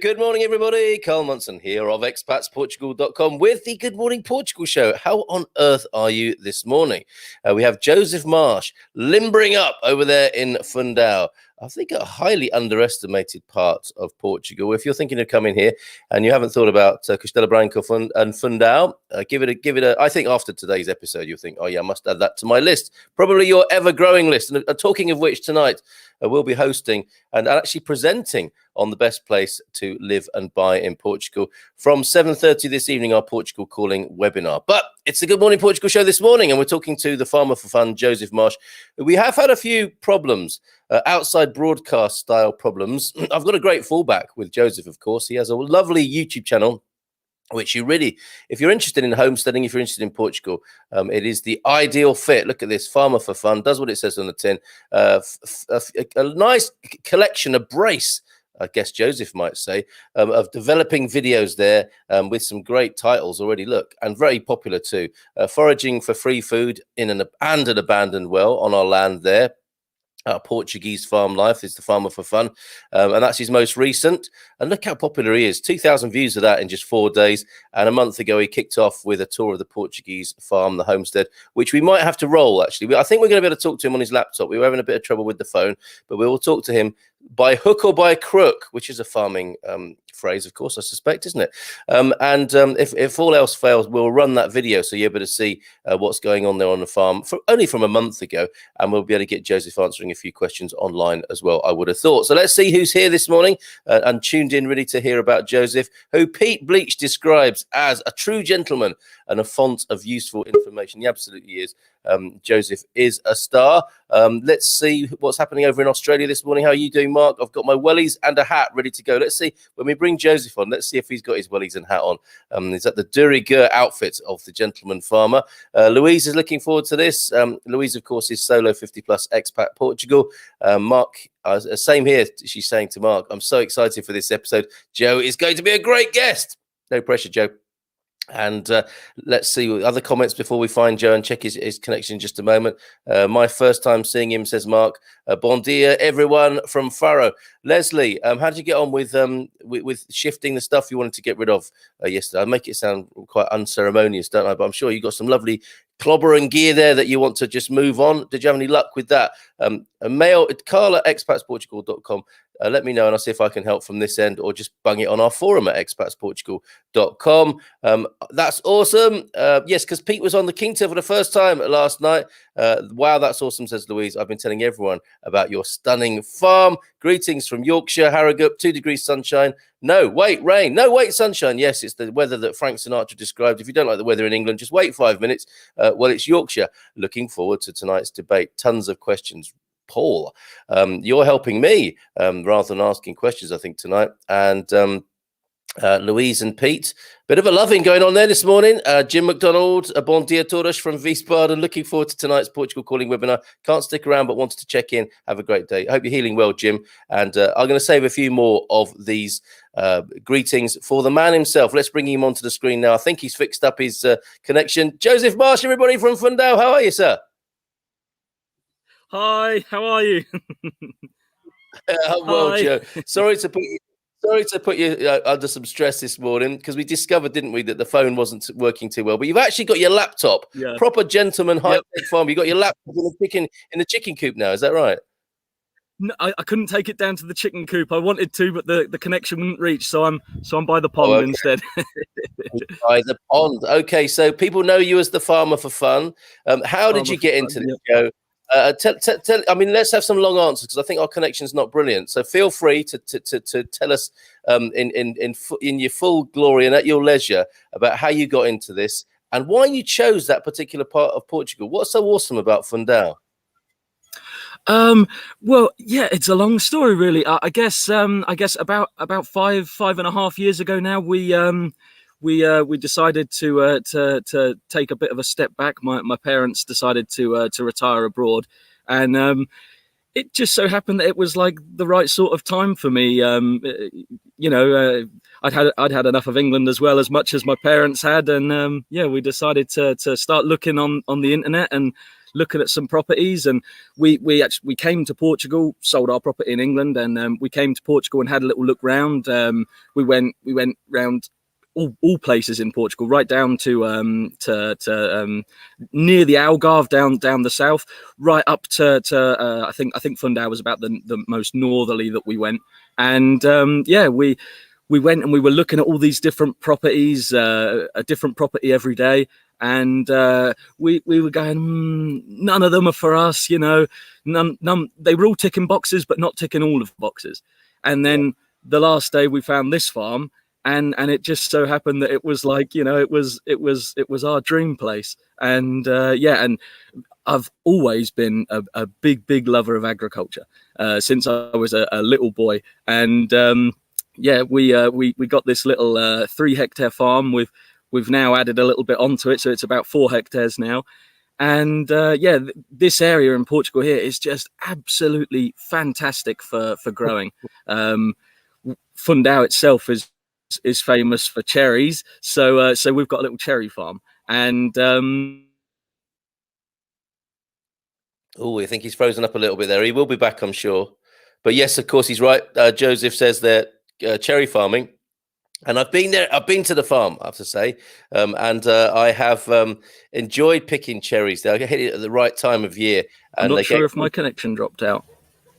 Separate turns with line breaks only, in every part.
Good morning, everybody. Carl Munson here of expatsportugal.com with the Good Morning Portugal show. How on earth are you this morning? We have Joseph Marsh limbering up over there in Fundao. I think a highly underestimated part of Portugal. If you're thinking of coming here and you haven't thought about Castelo Branco and Fundão, give it a. I think after today's episode, you'll think, oh yeah, I must add that to my list. Probably your ever-growing list. And talking of which, tonight we'll be hosting and actually presenting on the best place to live and buy in Portugal from 7:30 this evening, our Portugal Calling webinar. But it's the Good Morning Portugal show this morning, and we're talking to the farmer for fun, Joseph Marsh. We have had a few problems, outside broadcast style problems. I've got a great fallback with Joseph, of course. He has a lovely YouTube channel, which you really, if you're interested in homesteading, if you're interested in Portugal, it is the ideal fit. Look at this, Farmer for Fun, does what it says on the tin. A nice collection, a brace, I guess Joseph might say, of developing videos there with some great titles already, look, and very popular too. Foraging for free food in an abandoned well on our land there. Portuguese farm life is the Farmer for Fun, and that's his most recent. And look how popular he is. 2,000 views of that in just 4 days. And a month ago, he kicked off with a tour of the Portuguese farm, the homestead, which we might have to roll, actually. I think we're going to be able to talk to him on his laptop. We were having a bit of trouble with the phone, but we will talk to him by hook or by crook, which is a farming phrase, of course, I suspect, isn't it? If all else fails, we'll run that video so you're able to see what's going on there on the farm only from a month ago, and we'll be able to get Joseph answering a few questions online as well, I would have thought. So let's see who's here this morning and tuned in, ready to hear about Joseph, who Pete Bleach describes as a true gentleman and a font of useful information. He absolutely is. Joseph is a star. Let's see what's happening over in Australia this morning. How are you doing, Mark? I've got my wellies and a hat ready to go. Let's see, when we bring Joseph on, let's see if he's got his wellies and hat on. Is that the de rigueur outfit of the gentleman farmer? Louise is looking forward to this. Louise, of course, is Solo 50 Plus Expat Portugal. Mark, same here. She's saying to Mark, I'm so excited for this episode. Joe is going to be a great guest. No pressure, Joe. And let's see other comments before we find Joe and check his connection in just a moment. My first time seeing him, says Mark. Bon dia, everyone from Faro. Leslie, how did you get on with shifting the stuff you wanted to get rid of yesterday? I make it sound quite unceremonious, don't I? But I'm sure you got some lovely clobber and gear there that you want to just move on. Did you have any luck with that? A mail at carl@expatsportugal.com. Let me know and I'll see if I can help from this end, or just bung it on our forum at expatsportugal.com. That's awesome. Yes, because Pete was on the King Tail for the first time last night. Wow, that's awesome, says Louise. I've been telling everyone about your stunning farm. Greetings from Yorkshire, Harrogate, 2 degrees sunshine. No, wait, rain. No, wait, sunshine. Yes, it's the weather that Frank Sinatra described. If you don't like the weather in England, just wait 5 minutes. Well, it's Yorkshire. Looking forward to tonight's debate. Tons of questions. Paul, you're helping me rather than asking questions, I think, tonight. And Louise and Pete, bit of a loving going on there this morning. Jim McDonald, a bon dia todos from Wiesbaden. Looking forward to tonight's Portugal Calling webinar. Can't stick around, but wanted to check in. Have a great day. I hope you're healing well, Jim. And I'm going to save a few more of these greetings for the man himself. Let's bring him onto the screen now. I think he's fixed up his connection. Joseph Marsh, everybody from Fundão. How are you, sir?
Hi, how are you?
Well, hi. Joe. Sorry to put you under some stress this morning, because we discovered, didn't we, that the phone wasn't working too well. But you've actually got your laptop, proper gentleman high-tech farm. You got your laptop in the chicken coop now. Is that right?
No, I couldn't take it down to the chicken coop. I wanted to, but the connection wouldn't reach. So I'm by the pond instead.
By the pond. Okay, so people know you as the Farmer for Fun. How did you get into this show? I mean, let's have some long answers because I think our connection's not brilliant. So feel free to tell us in your full glory and at your leisure about how you got into this and why you chose that particular part of Portugal. What's so awesome about Fundão?
Well, yeah, it's a long story, really. I guess about 5.5 years ago now, we decided to take a bit of a step back. My parents decided to retire abroad, and it just so happened that it was like the right sort of time for me. I'd had enough of England as well as much as my parents had, and we decided to start looking on the internet and looking at some properties. And we came to Portugal, sold our property in England, and we came to Portugal and had a little look round. We went round all places in Portugal, right down to near the Algarve, down the south, right up to I think Fundao was about the most northerly that we went. And we went and we were looking at all these different properties, a different property every day. And we were going, none of them are for us, none. They were all ticking boxes, but not ticking all of the boxes. And then the last day we found this farm, and it just so happened that it was like, it was our dream place. And and I've always been a big lover of agriculture since I was a little boy. And we got this little 3-hectare farm with. We've now added a little bit onto it, so it's about 4 hectares now. And this area in Portugal here is just absolutely fantastic for growing. Fundão itself is famous for cherries, so we've got a little cherry farm. And
I think he's frozen up a little bit there. He will be back, I'm sure. But yes, of course, he's right. Joseph says that cherry farming. And I've been there. I've been to the farm, I have to say, and I have enjoyed picking cherries. There, I hit it at the right time of year. And
I'm not sure if my connection dropped out.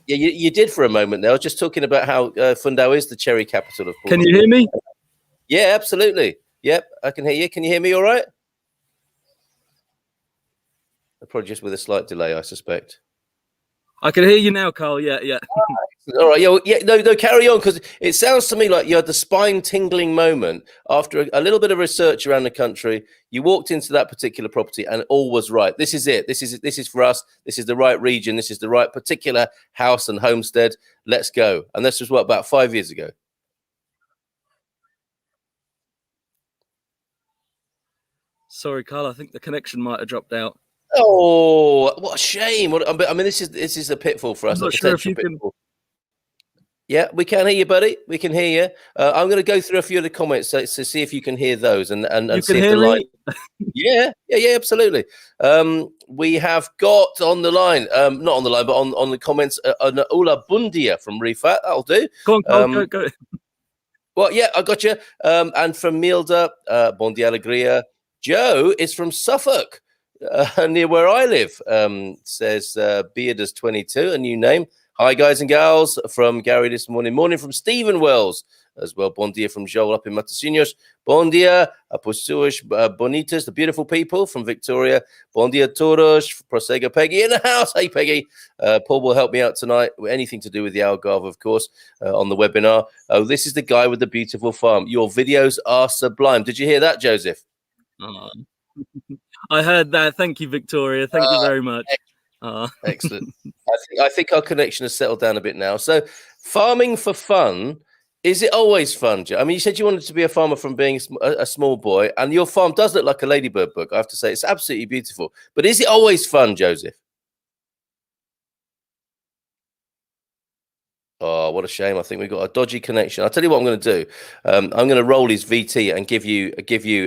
Yeah, you did for a moment there. I was just talking about how Fundão is the cherry capital of Portugal.
Can you hear me?
Yeah, absolutely. Yep, I can hear you. Can you hear me all right? Probably just with a slight delay, I suspect.
I can hear you now, Carl. Yeah.
All right, no, carry on, because it sounds to me like you had the spine-tingling moment after a little bit of research around the country. You walked into that particular property, and all was right. This is it. This is for us. This is the right region. This is the right particular house and homestead. Let's go. And this was about 5 years ago.
Sorry, Carl. I think the connection might have dropped out.
Oh, what a shame! I mean, this is a pitfall for us.
I'm not sure if you can.
Yeah, we can hear you, buddy. We can hear you. I'm going to go through a few of the comments to see if you can hear those and see if the line. Yeah, absolutely. We have got on the line, not on the line, but on the comments, Ula Bundia from Rifat. That'll do.
Go on, go.
Well, yeah, I got you. And from Milda, Bon dia Alegria. Joe is from Suffolk, near where I live. Says Beardas 22, a new name. Hi, guys and gals, from Gary this morning. Morning from Stephen Wells as well. Bon dia from Joel up in Matosinhos. Bon dia, a pessoas bonitas, the beautiful people from Victoria. Bon dia, todos. Prosega Peggy in the house. Hey, Peggy. Paul will help me out tonight with anything to do with the Algarve, of course, on the webinar. Oh, this is the guy with the beautiful farm. Your videos are sublime. Did you hear that, Joseph?
I heard that. Thank you, Victoria. Thank you very much.
Excellent. I think our connection has settled down a bit now. So, farming for fun, is it always fun, Joe? I mean, you said you wanted to be a farmer from being a small boy, and your farm does look like a ladybird book, I have to say. It's absolutely beautiful. But is it always fun, Joseph? Oh, what a shame. I think we've got a dodgy connection. I'll tell you what I'm going to do. I'm going to roll his VT and give you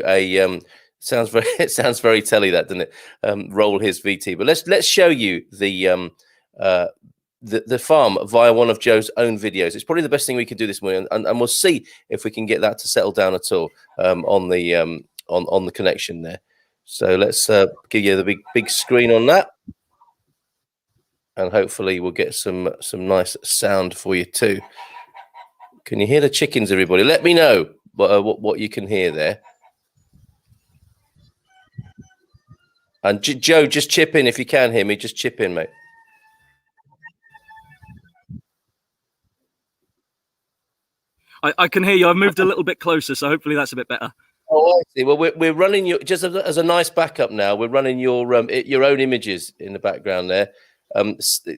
a it sounds very telly, that, doesn't it? Roll his VT. But let's show you the farm via one of Joe's own videos. It's probably the best thing we can do this morning, and we'll see if we can get that to settle down at all on the connection there. So let's give you the big screen on that, and hopefully we'll get some nice sound for you too. Can you hear the chickens, everybody? Let me know what you can hear there. And Joe, just chip in if you can hear me. Just chip in, mate.
I can hear you. I've moved a little bit closer, so hopefully that's a bit better.
Oh, I see. Well, we're running your, just as a nice backup now. We're running your own images in the background there,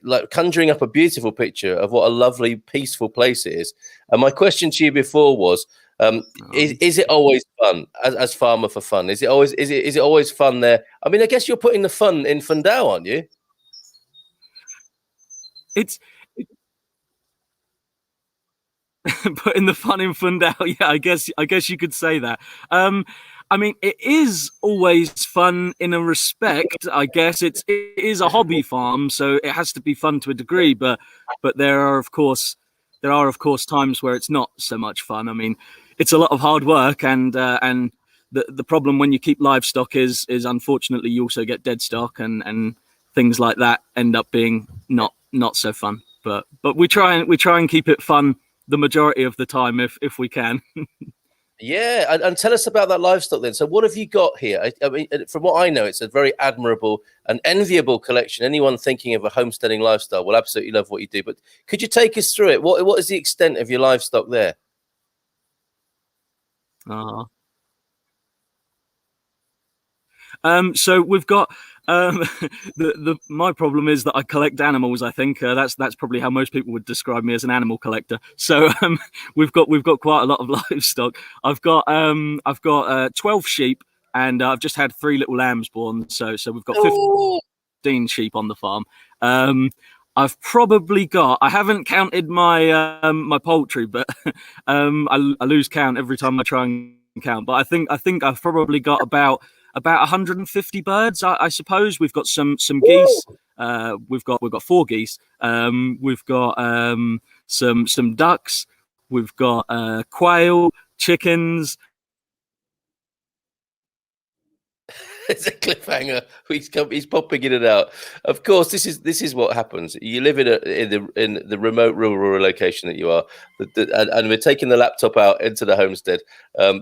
like conjuring up a beautiful picture of what a lovely, peaceful place it is. And my question to you before was, is it always fun as farmer for fun? Is it always fun there? I mean, I guess you're putting the fun in Fundao, aren't you?
It's putting the fun in Fundao. Yeah, I guess you could say that. I mean, it is always fun in a respect. I guess it is a hobby farm, so it has to be fun to a degree. But there are of course times where it's not so much fun. I mean, it's a lot of hard work, and the problem when you keep livestock is unfortunately you also get dead stock, and things like that end up being not so fun. But we try and keep it fun the majority of the time if we can.
Yeah, and tell us about that livestock then. So what have you got here? I mean, from what I know, it's a very admirable and enviable collection. Anyone thinking of a homesteading lifestyle will absolutely love what you do. But could you take us through it? What is the extent of your livestock there?
So we've got my problem is that I collect animals. I think that's probably how most people would describe me, as an animal collector. So we've got quite a lot of livestock. I've got 12 sheep, and I've just had 3 little lambs born. So we've got 15 sheep on the farm. I've probably got, I haven't counted my my poultry, but I lose count every time I try and count. But I think I've probably got about 150 birds, I suppose. We've got some geese. We've got 4 geese. We've got some ducks. We've got quail, chickens.
It's a cliffhanger. He's popping in and out. Of course, this is what happens. You live in the remote rural location that you are, and we're taking the laptop out into the homestead.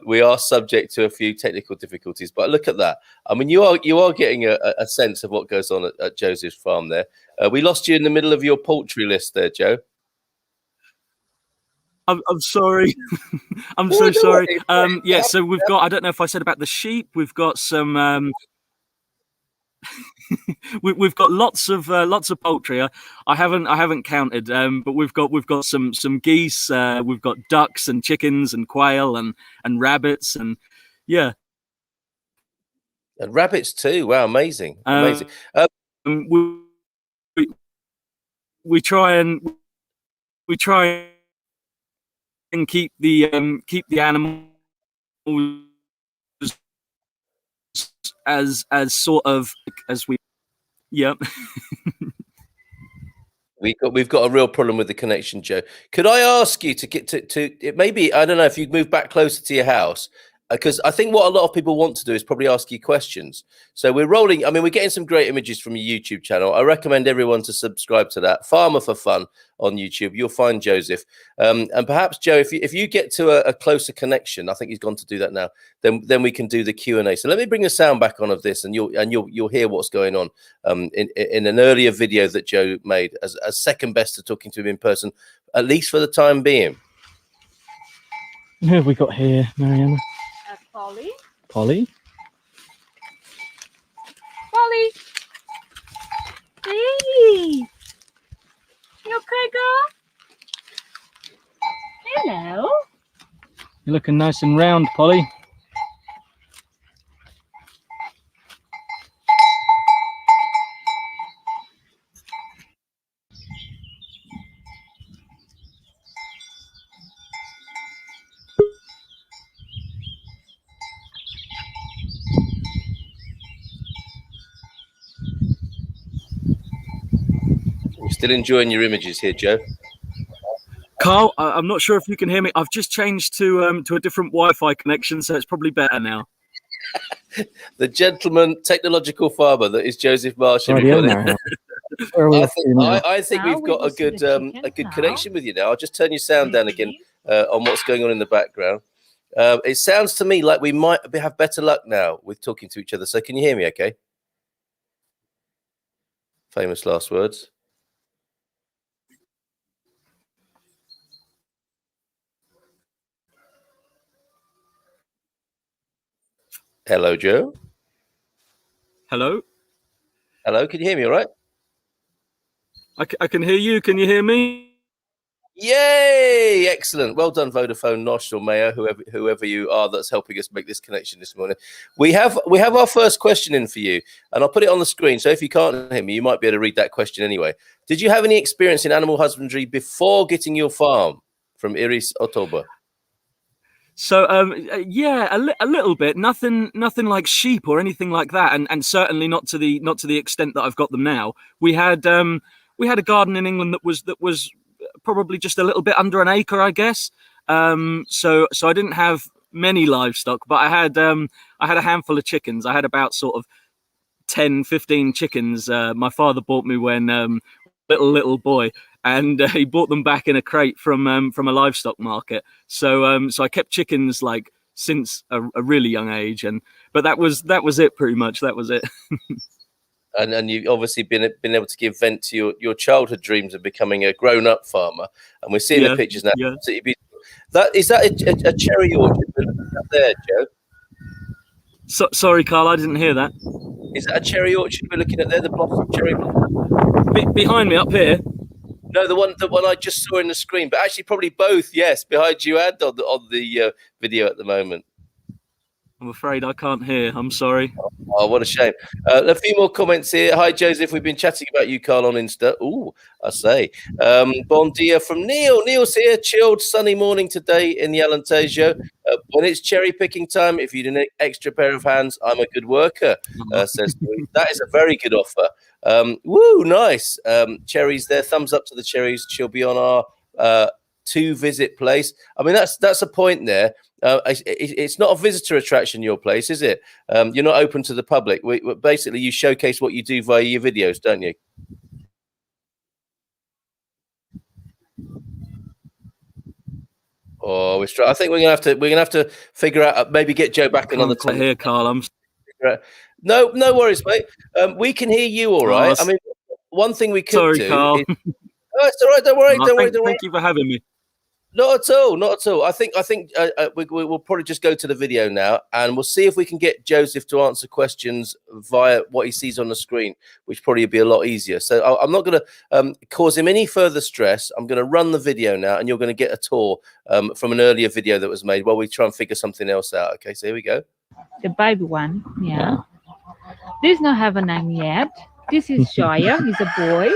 We are subject to a few technical difficulties, but look at that. I mean, you are getting a sense of what goes on at Joseph's farm there. We lost you in the middle of your poultry list there, Joe.
I'm sorry. I'm so sorry. Yeah, so we've got, I don't know if I said about the sheep. We've got some we've got lots of poultry. I haven't counted, but we've got some geese. We've got ducks and chickens and quail and rabbits, and yeah,
and rabbits too. Wow, amazing.
We try and keep the animals as sort of as we. Yep.
We've got a real problem with the connection, Joe. Could I ask you to get to maybe, I don't know if you'd move back closer to your house, because I think what a lot of people want to do is probably ask you questions. So we're rolling. I mean, we're getting some great images from your YouTube channel. I recommend everyone to subscribe to that, Farmer for Fun on YouTube. You'll find Joseph. And perhaps, Joe, if you get to a closer connection, I think he's gone to do that now, then we can do the Q&A. So let me bring the sound back on of this, and you'll hear what's going on in an earlier video that Joe made as second best to talking to him in person, at least for the time being.
Who have we got here, Mariana?
Polly.
Polly.
Polly. Hey. You okay, girl? Hello.
You're looking nice and round, Polly.
Still enjoying your images here, Joe.
Carl, I'm not sure if you can hear me. I've just changed to a different Wi-Fi connection, so it's probably better now.
The gentleman, technological farmer that is Joseph Marsh. I think we've got a good connection with you now. I'll just turn your sound down again on what's going on in the background. It sounds to me like we might have better luck now with talking to each other. So can you hear me okay? Famous last words. Hello, Joe.
Hello.
Hello, can you hear me all right?
I can hear you. Can you hear me?
Yay! Excellent. Well done, Vodafone, Nosh, or Mayor, whoever you are that's helping us make this connection this morning. We have our first question in for you, and I'll put it on the screen. So if you can't hear me, you might be able to read that question anyway. Did you have any experience in animal husbandry before getting your farm? From Iris Otoba.
So yeah, a little bit. Nothing like sheep or anything like that, and certainly not to the extent that I've got them now. We had a garden in England that was probably just a little bit under an acre, I guess. So I didn't have many livestock, but I had a handful of chickens. I had about sort of 10, 15 chickens. My father bought me when little boy, and he bought them back in a crate from a livestock market. So I kept chickens like since a really young age, but that was it pretty much. That was it.
And you've obviously been able to give vent to your childhood dreams of becoming a grown-up farmer, and we're seeing the pictures now.
Yeah.
Is that a cherry orchard up there, Joe?
Sorry, Carl, I didn't hear that.
Is that a cherry orchard we're looking at there? The blossom cherry blossom?
Behind me, up here.
No, the one I just saw in the screen, but actually probably both. Yes, behind you and on the video at the moment.
I'm afraid I can't hear. I'm sorry.
Oh, what a shame. A few more comments here. Hi, Joseph. We've been chatting about you, Carl, on Insta. Ooh, I say. Bon dia from Neil. Neil's here. Chilled, sunny morning today in the Alentejo. When it's cherry picking time, if you need an extra pair of hands, I'm a good worker, says Louise. That is a very good offer. Woo, nice. Cherries there. Thumbs up to the cherries. She'll be on our to-visit place. I mean, that's a point there. It's not a visitor attraction, your place, is it? You're not open to the public. Basically, you showcase what you do via your videos, don't you? Oh, I think we're gonna have to figure out, maybe get Joe back another time.
Here, Carl.
No worries, mate. We can hear you all right. I mean, one thing we could do.
Carl.
Is, it's all right. Don't worry.
Thank you for having me.
Not at all. I think we'll probably just go to the video now, and we'll see if we can get Joseph to answer questions via what he sees on the screen, which probably be a lot easier. So I'm not going to cause him any further stress. I'm going to run the video now, and you're going to get a tour from an earlier video that was made while we try and figure something else out. Okay, so here we go.
The baby one, yeah. This not have a name yet. This is Joya. He's a boy.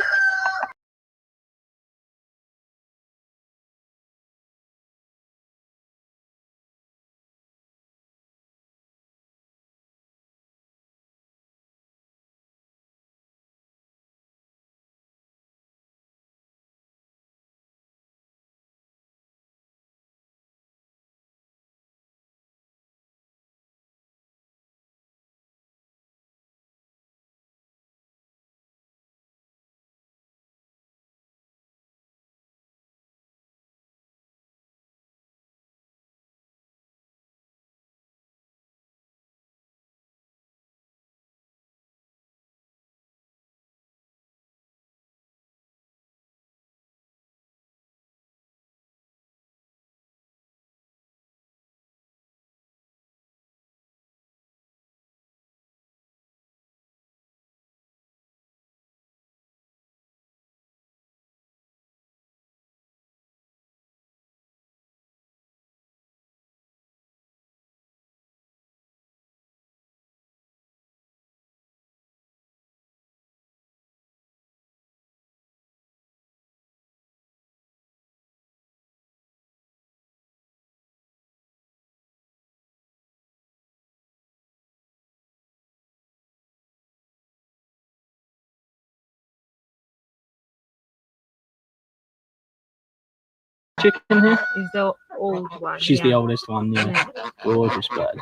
Chicken here?
Is the old one.
She's the oldest one, yeah. Gorgeous bird.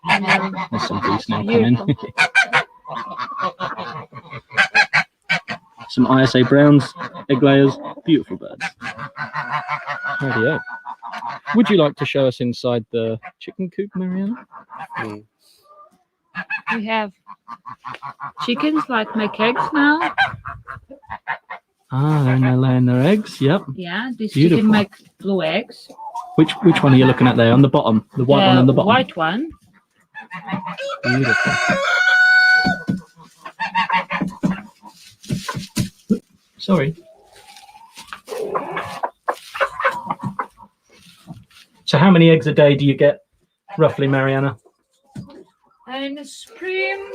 There's some geese now coming. Some ISA browns, egg layers, beautiful birds. Radio. Would you like to show us inside the chicken coop, Mariana?
We have chickens like make eggs now.
Ah, they're laying their eggs. Yep.
Yeah, this
Beautiful.
chicken makes blue eggs.
Which one are you looking at there on the bottom? The white one on the bottom.
White one.
Beautiful. Sorry. So how many eggs a day do you get, roughly, Mariana?
In the spring,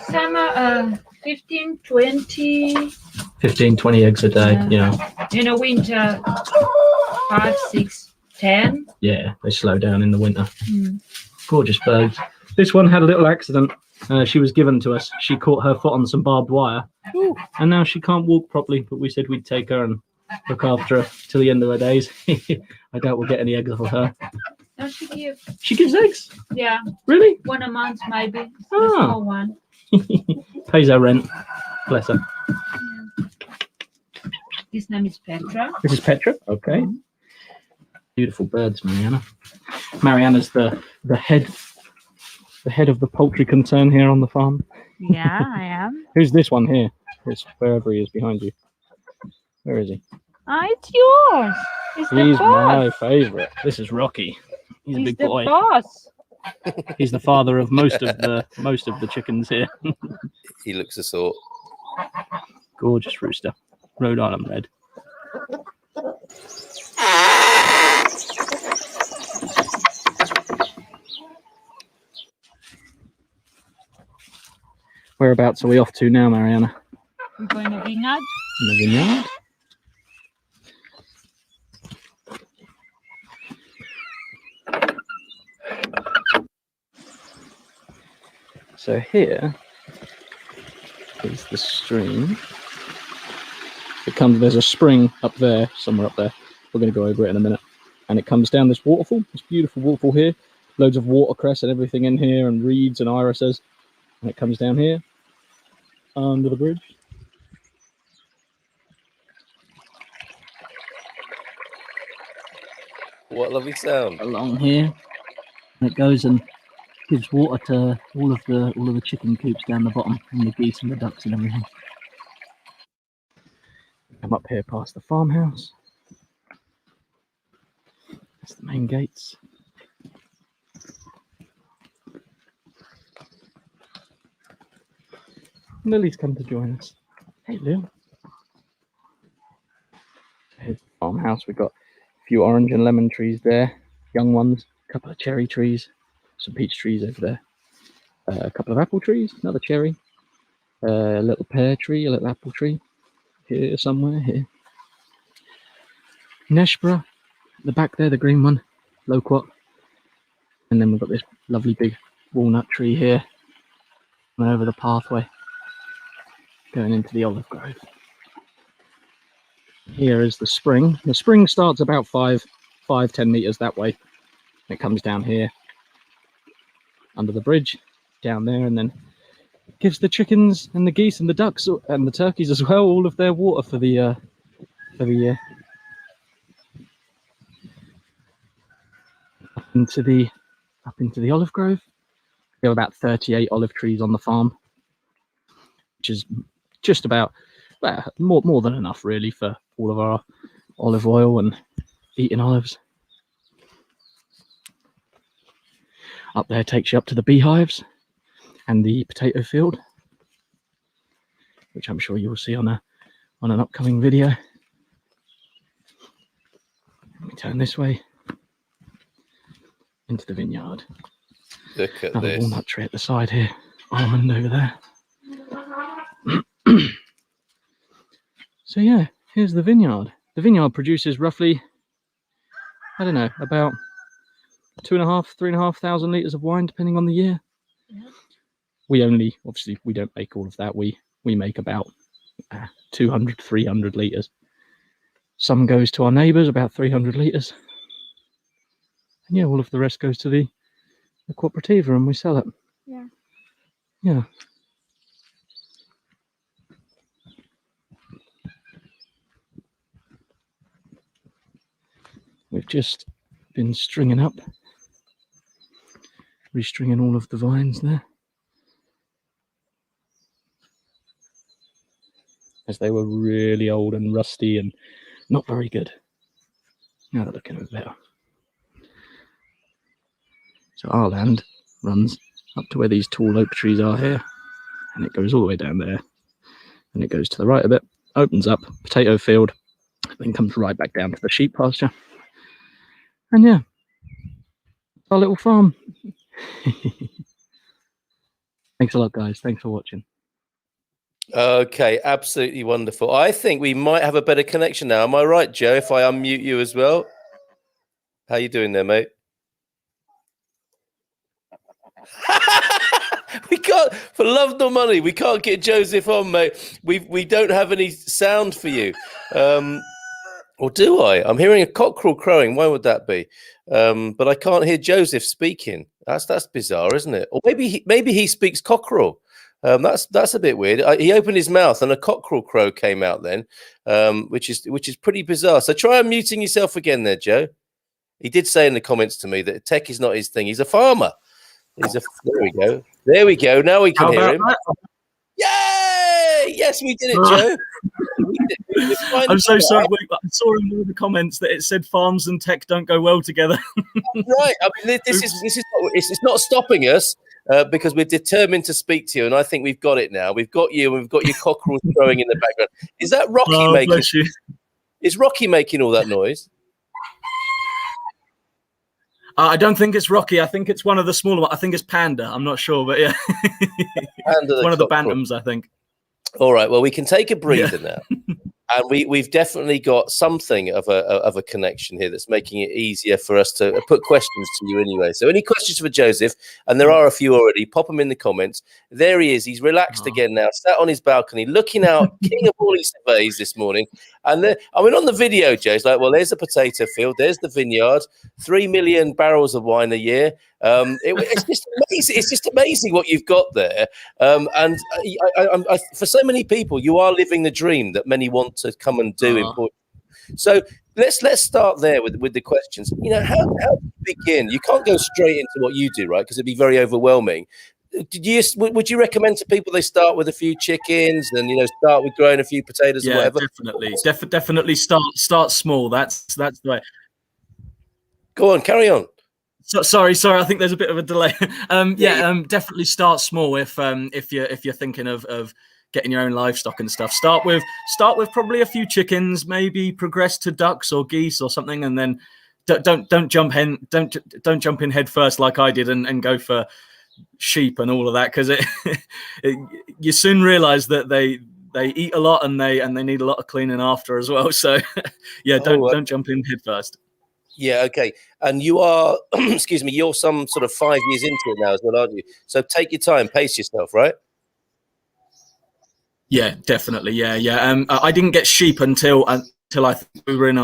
summer, 15, 20.
15, 20 eggs a day, yeah.
In the winter, 5, 6, 10.
Yeah, they slow down in the winter.
Mm.
Gorgeous birds. This one had a little accident. She was given to us. She caught her foot on some barbed wire. Ooh. And now she can't walk properly, but we said we'd take her and look after her till the end of her days. I doubt we'll get any eggs off of her.
No, she gives.
She gives eggs?
Yeah.
Really?
1 a month, maybe. A
Ah.
small one.
Pays her rent. Bless her.
Yeah. His name is Petra.
This is Petra? Okay. Mm-hmm. Beautiful birds, Mariana. Mariana's the head of the poultry concern here on the farm.
Yeah, I am.
Who's this one here? It's wherever he is behind you. Where is he?
It's yours. He's the
my
boss.
favourite. This is Rocky. He's a big
the
boy.
Boss.
He's the father of most of the chickens here.
He looks a sort.
Gorgeous rooster. Rhode Island red. Whereabouts are we off to now, Mariana?
We're going to vineyard.
In the vineyard. So here is the stream. There's a spring up there, somewhere up there. We're going to go over it in a minute. And it comes down this waterfall, this beautiful waterfall here. Loads of watercress and everything in here, and reeds and irises. And it comes down here, under the bridge.
What a lovely sound.
Along here. And it goes and gives water to all of the chicken coops down the bottom, and the geese and the ducks and everything. Come up here past the farmhouse. That's the main gates. Lily's come to join us. Hey, Lil. Here's the farmhouse. We've got a few orange and lemon trees there, young ones, a couple of cherry trees, some peach trees over there, a couple of apple trees, another cherry, a little pear tree, a little apple tree, here somewhere, here. Neshbra, the back there, the green one, loquat. And then we've got this lovely big walnut tree here, and over the pathway, going into the olive grove. Here is the spring. The spring starts about 10 meters that way. It comes down here, under the bridge, down there, and then gives the chickens and the geese and the ducks and the turkeys as well all of their water for the year. Up into the olive grove. We have about 38 olive trees on the farm, which is just about, well, more than enough really for all of our olive oil and eating olives. Up there takes you up to the beehives and the potato field, which I'm sure you'll see on an upcoming video. Let me turn this way into the vineyard.
Look at
Another
this.
walnut tree at the side here, almond over there. So yeah, here's the vineyard. The vineyard produces roughly, I don't know, about 3,500 litres of wine, depending on the year. Yeah. Obviously, we don't make all of that. We make about 200, 300 litres. Some goes to our neighbours, about 300 litres. And yeah, all of the rest goes to the cooperativa, and we sell it.
Yeah.
Yeah. We've just been stringing up, restringing all of the vines there, as they were really old and rusty and not very good. Now they're looking a bit better. So our land runs up to where these tall oak trees are here, and it goes all the way down there, and it goes to the right a bit, opens up, potato field, then comes right back down to the sheep pasture. And yeah, our little farm. Thanks a lot, guys. Thanks for watching.
Okay, absolutely wonderful. I think we might have a better connection now. Am I right, Joe, if I unmute you as well? How you doing there, mate? We can't, for love nor money, we can't get Joseph on, mate. We don't have any sound for you. Or do I? I'm hearing a cockerel crowing. Why would that be? But I can't hear Joseph speaking. That's bizarre, isn't it? Or maybe he speaks cockerel. That's a bit weird. He opened his mouth and a cockerel crow came out then, which is pretty bizarre. So try unmuting yourself again there, Joe. He did say in the comments to me that tech is not his thing. He's a farmer. There we go. There we go. Now we can hear him. That? Yay! Yes, we did it, Joe.
I'm so sorry. I saw in all the comments that it said farms and tech don't go well together.
Right. I mean, this is it's not stopping us because we're determined to speak to you, and I think we've got it now. We've got you, and we've got your cockerels crowing in the background. Is that Rocky making? Is Rocky making all that noise?
I don't think it's Rocky. I think it's one of the smaller ones. I think it's Panda. I'm not sure, but yeah,
Panda,
one of the bantams, I think.
All right. Well, we can take a breather now. And we've definitely got something of a connection here that's making it easier for us to put questions to you anyway. So any questions for Joseph, and there are a few already, pop them in the comments. There he is. He's relaxed again now, sat on his balcony, looking out, king of all his surveys this morning. And on the video, Joe, it's like, well, there's a potato field, there's the vineyard, 3 million barrels of wine a year. It's just amazing. It's just amazing what you've got there. And for so many people, you are living the dream that many want to come and do in Portugal. So let's start there with the questions. You know, how do you begin? You can't go straight into what you do, right? Because it'd be very overwhelming. Would you recommend to people they start with a few chickens and start with growing a few potatoes or whatever?
Definitely start small. That's the way.
Go on, carry on.
So, sorry. I think there's a bit of a delay. Definitely start small if you're thinking of getting your own livestock and stuff. Start with probably a few chickens, maybe progress to ducks or geese or something, and then don't jump in head first like I did and go for sheep and all of that, because you soon realize that they eat a lot and they need a lot of cleaning after as well. So don't jump in head first.
Yeah, okay. And you are, excuse me, you're some sort of 5 years into it now as well, aren't you? So take your time, pace yourself, right?
Yeah, definitely. Yeah. I didn't get sheep until I think we were in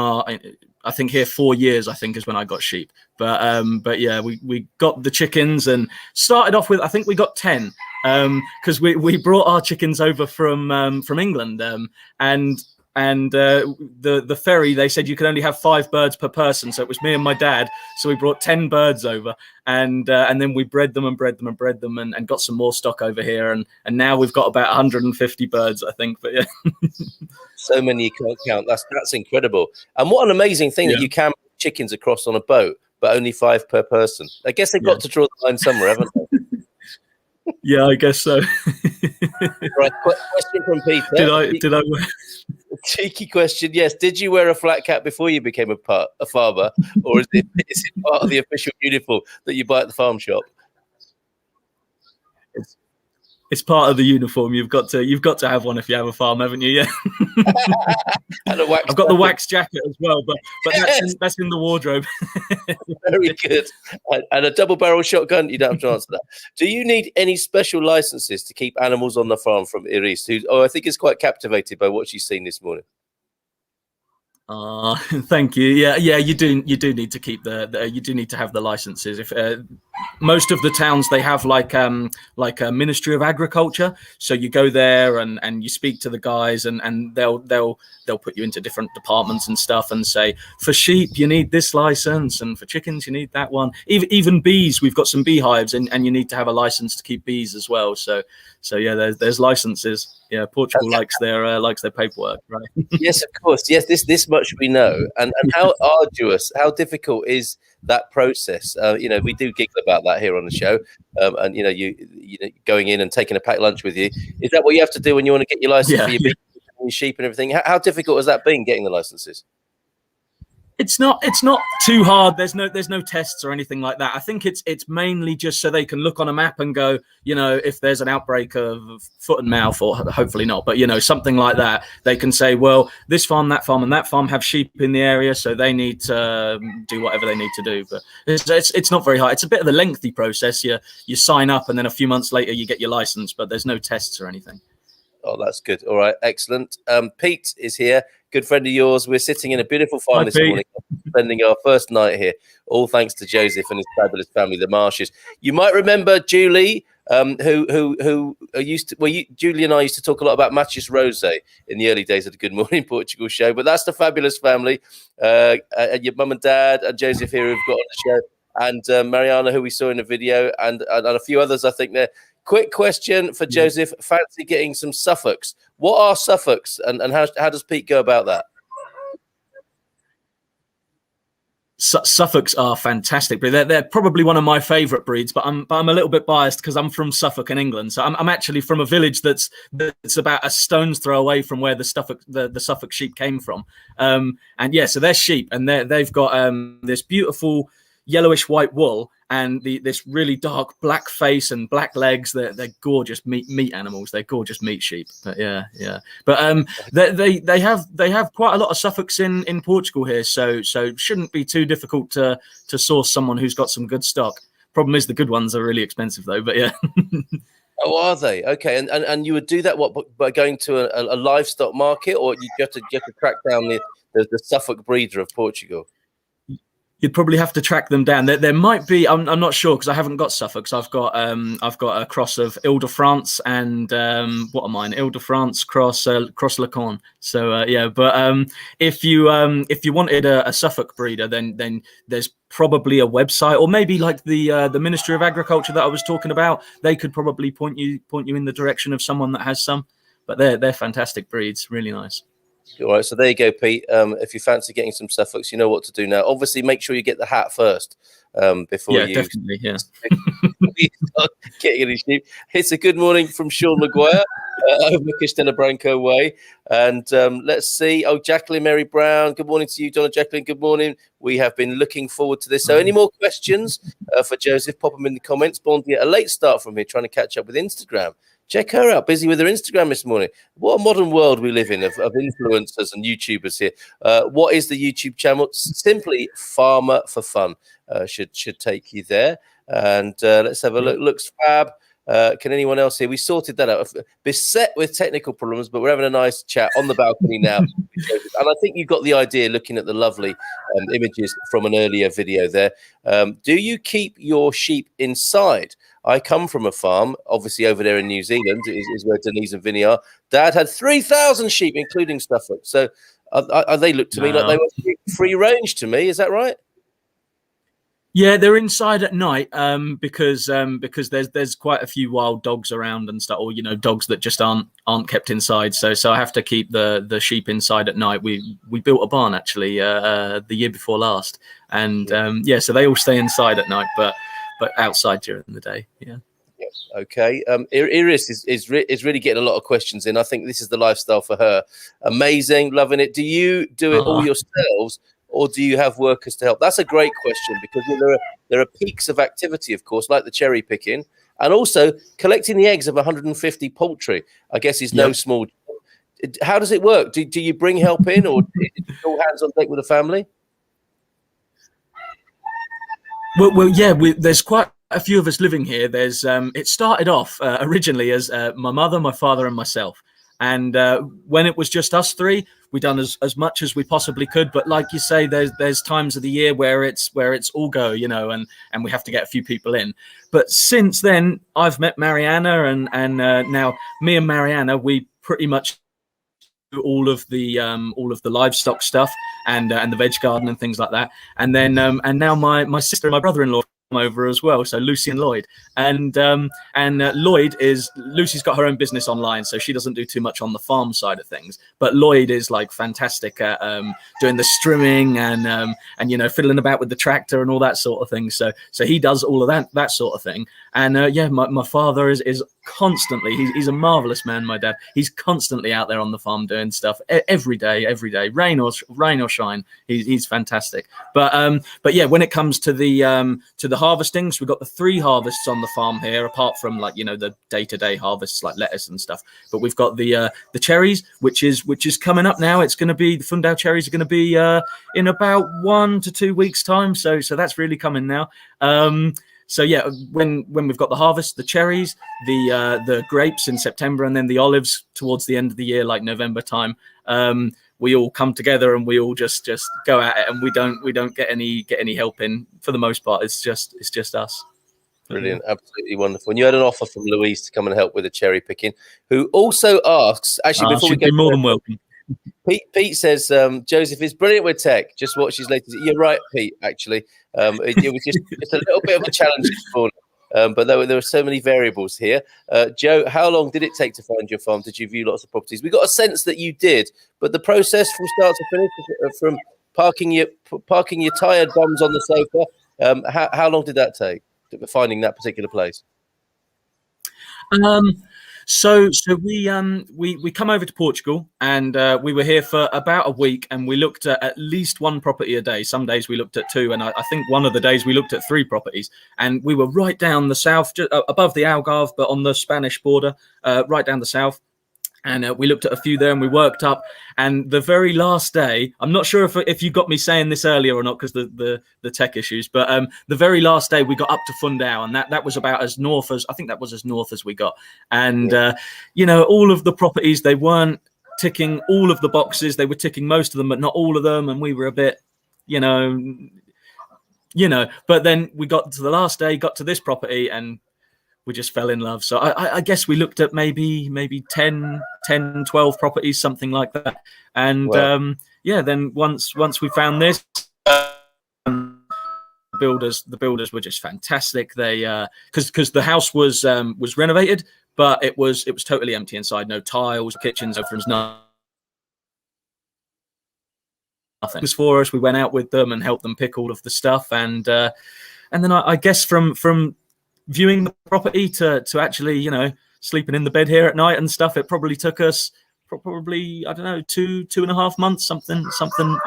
I think here 4 years, I think, is when I got sheep. But yeah, we got the chickens and started off with, I think we got 10 because we brought our chickens over from England and the ferry, they said you could only have 5 birds per person, so it was me and my dad, so we brought 10 birds over and then we bred them and got some more stock over here, and now we've got about 150 birds, I think. But yeah.
So many you can't count. That's incredible. And what an amazing thing that you can put chickens across on a boat, but only 5 per person. I guess they've got to draw the line somewhere, haven't they?
Yeah, I guess so.
Right, question from Peter.
Did I
Cheeky question. Yes. Did you wear a flat cap before you became a farmer, or is it part of the official uniform that you buy at the farm shop?
It's part of the uniform. You've got to have one if you have a farm, haven't you? Yeah.
And I've
got the wax jacket as well, but yes, that's in the wardrobe.
Very good. And a double barrel shotgun. You don't have to answer that. Do you need any special licenses to keep animals on the farm from Iris, who I think is quite captivated by what she's seen this morning?
Thank you. Yeah. You do need to keep you do need to have the licenses. If most of the towns, they have like a Ministry of Agriculture, so you go there and you speak to the guys and they'll put you into different departments and stuff and say, for sheep you need this license and for chickens you need that one. Even bees, we've got some beehives and you need to have a license to keep bees as well. So yeah, there's licenses. Yeah, Portugal likes their paperwork, right?
Yes, of course. Yes, this much we know. And how arduous, how difficult is that process. We do giggle about that here on the show, and you going in and taking a packed lunch with you. Is that what you have to do when you want to get your license for your beef and your sheep and everything? How difficult has that been getting the licenses?
It's not too hard. There's no tests or anything like that. I think it's mainly just so they can look on a map and go, if there's an outbreak of foot and mouth, or hopefully not, but something like that, they can say, well, this farm, that farm, and that farm have sheep in the area, so they need to do whatever they need to do. But it's not very hard. It's a bit of a lengthy process. You sign up, and then a few months later you get your license, but there's no tests or anything.
Oh, that's good. All right, excellent. Pete is here, good friend of yours. We're sitting in a beautiful farm this morning, spending our first night here, all thanks to Joseph and his fabulous family, the Marshes. You might remember Julie, who used to. Julie and I used to talk a lot about Matches Rose in the early days of the Good Morning Portugal show. But that's the fabulous family, and your mum and dad, and Joseph here who've got on the show, and Mariana, who we saw in the video, and a few others, I think there. Quick question for Joseph. Fancy getting some Suffolks. What are Suffolks, and how does Pete go about that?
Suffolks are fantastic, but they're probably one of my favourite breeds. But I'm a little bit biased because I'm from Suffolk in England. So I'm actually from a village that's about a stone's throw away from where the Suffolk sheep came from. And yeah, so they're sheep, and they've got this beautiful yellowish white wool and this really dark black face and black legs. They're gorgeous meat animals. They're gorgeous meat sheep. But yeah. But they have quite a lot of Suffolks in Portugal here, so shouldn't be too difficult to source someone who's got some good stock. Problem is the good ones are really expensive though. But yeah.
Oh, are they? Okay, and you would do that by going to a livestock market, or you have to track down the Suffolk breeder of Portugal?
You'd probably have to track them down. There might be. I'm not sure because I haven't got Suffolks. I've got a cross of Ile-de-France and what are mine? Ile-de-France cross Lacan. So yeah. But if you wanted a Suffolk breeder, then there's probably a website, or maybe like the Ministry of Agriculture that I was talking about. They could probably point you in the direction of someone that has some. But they're fantastic breeds. Really nice.
All right, so there you go, Pete. If you fancy getting some Suffolks, you know what to do now. Obviously, make sure you get the hat first before you
definitely, yeah.
start getting any sheep. It's a good morning from Sean Maguire over Castella Branco Way. And let's see. Oh, Jacqueline Mary Brown, good morning to you, Donna Jacqueline. Good morning. We have been looking forward to this. So any more questions for Joseph, pop them in the comments. Born to get a late start from here, trying to catch up with Instagram. Check her out, busy with her Instagram this morning. What a modern world we live in of influencers and YouTubers here. What is the YouTube channel? Simply Farmer for Fun. Should take you there. And let's have a look. Looks fab. Can anyone else here? We sorted that out. Beset with technical problems, but we're having a nice chat on the balcony now. And I think you got the idea looking at the lovely images from an earlier video there. Do you keep your sheep inside? I come from a farm, obviously over there in New Zealand, is where Denise and Vinny are. Dad had 3,000 sheep, including Suffolk. So they look to me like they were free range to me. Is that right?
Yeah, they're inside at night because there's quite a few wild dogs around and stuff, or dogs that just aren't kept inside. So I have to keep the sheep inside at night. We built a barn actually the year before last, and so they all stay inside at night, but outside during the day. Yeah.
Yes. Okay. Iris is really getting a lot of questions in. I think this is the lifestyle for her. Amazing, loving it. Do you do it all yourselves, or do you have workers to help? That's a great question, because there are peaks of activity, of course, like the cherry picking, and also collecting the eggs of 150 poultry. I guess is no small job. How does it work? Do you bring help in, or all hands on deck with the family?
Well, yeah. There's quite a few of us living here. There's it started off originally as my mother, my father, and myself. And when it was just us three, we done as much as we possibly could. But like you say, there's times of the year where it's all go, and we have to get a few people in. But since then, I've met Mariana, and now me and Mariana, we pretty much do all of the livestock stuff and the veg garden and things like that. And then and now my sister and my brother-in-law over as well, so Lucy and Lloyd, and Lucy's got her own business online, so she doesn't do too much on the farm side of things, but Lloyd is like fantastic at doing the strimming and you know, fiddling about with the tractor and all that sort of thing, so he does all of that sort of thing. And yeah, my father is constantly, he's a marvelous man, my dad. He's constantly out there on the farm doing stuff every day, rain or shine. He's fantastic. But yeah, when it comes to the harvestings, we've got the 3 harvests on the farm here, apart from, like, you know, the day-to-day harvests like lettuce and stuff. But we've got the cherries, which is coming up now. It's going to be, the Fundao cherries are going to be in about 1 to 2 weeks time. So that's really coming now. So yeah, when we've got the harvest, the cherries, the grapes in September, and then the olives towards the end of the year, like November time, we all come together and we all just go at it, and we don't get any help in for the most part. It's just us.
Brilliant, absolutely wonderful. And you had an offer from Louise to come and help with the cherry picking, who also asks, actually, before we go,
more than welcome.
Pete says Joseph is brilliant with tech. Just watch his latest. You're right, Pete. Actually, it was just a little bit of a challenge this morning, but there were so many variables here. Joe, how long did it take to find your farm? Did you view lots of properties? We got a sense that you did, but the process from start to finish, from parking your tired bums on the sofa, how long did that take, finding that particular place?
So we come over to Portugal, and we were here for about a week, and we looked at least 1 property a day. Some days we looked at 2, and I think one of the days we looked at 3 properties. And we were right down the south, just above the Algarve, but on the Spanish border, right down the south. And we looked at a few there, and we worked up. And the very last day, I'm not sure if you got me saying this earlier or not, because the tech issues, but the very last day we got up to Fundão, and that was about as north as, I think that was as north as we got. And you know, all of the properties, they weren't ticking all of the boxes. They were ticking most of them, but not all of them. And we were a bit, you know. But then we got to the last day, got to this property, and we just fell in love. So I guess we looked at maybe 10, 12 properties, something like that. And wow. Yeah, then once we found this, the builders were just fantastic. They because the house was renovated, but it was totally empty inside. No tiles, kitchens, ovens, nothing. It was for us. We went out with them and helped them pick all of the stuff, and then I guess from viewing the property to actually, you know, sleeping in the bed here at night and stuff, it probably took us I don't know, 2.5 months, something